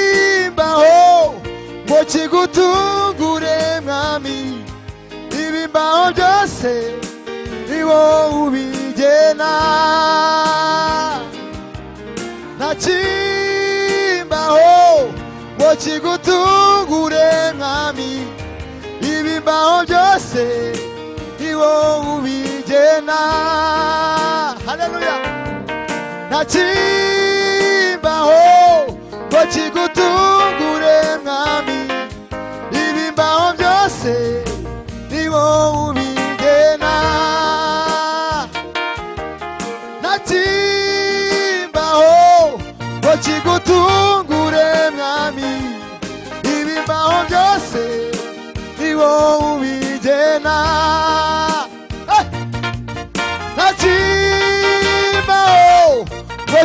Nachimbaho mochigutungure mwami ibimbaho byose niwo ubigena Nachimbaho mochigutungure mwami ibimbaho byose niwo ubigena Hallelujah Nachimbaho mochigutungure